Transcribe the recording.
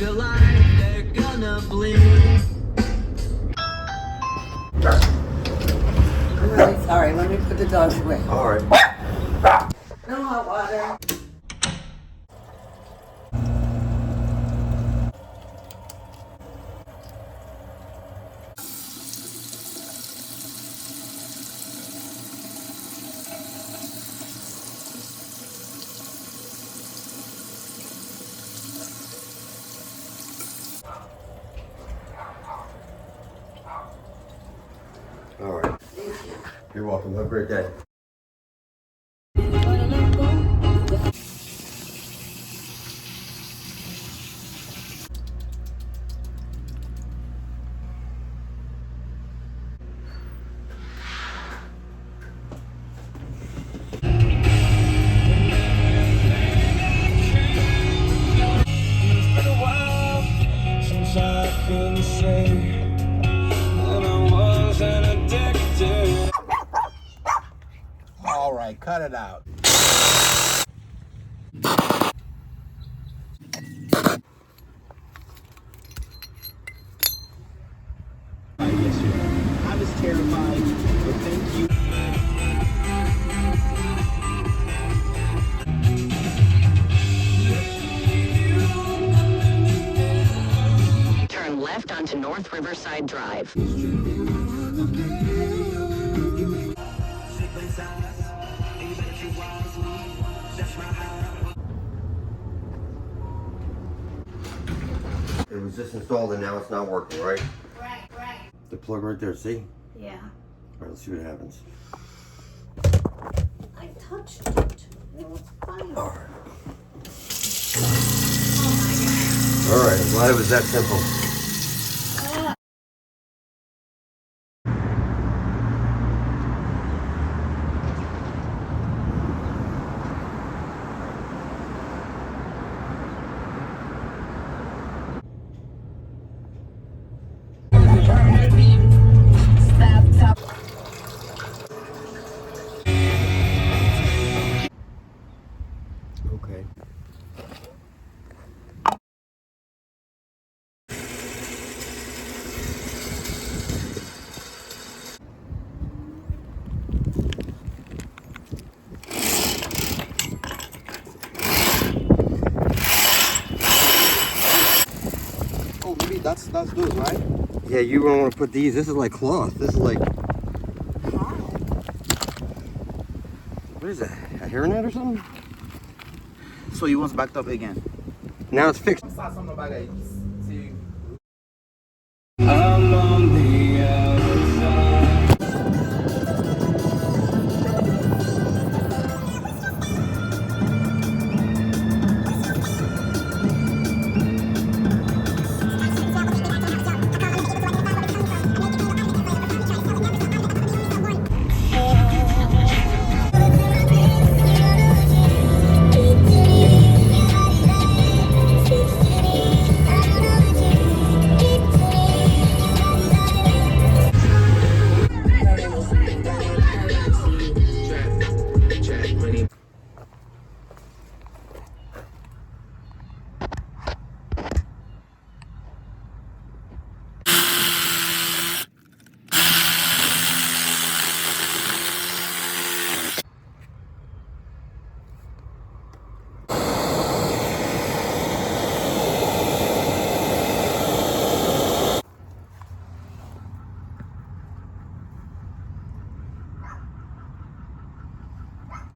feel like they're gonna bleed. I'm really sorry. Let me put the dogs away. All right. No hot water. All right. Thank you. You're welcome. Have a great day. I can say that I wasn't addicted. All right, cut it out. I was terrified, but thank you. Turn left onto North Riverside Drive. It was just installed and now it's not working, right? Right. The plug right there, see? Yeah. All right, let's see what happens. I touched it. It was fine. All right. All right, I'm glad it was that simple. Okay. Oh, maybe that's those, right? Yeah, you don't want to put these. This is like cloth. This is like, what is that? A hairnet or something? So you want backed up again? Now it's fixed. Start something about it.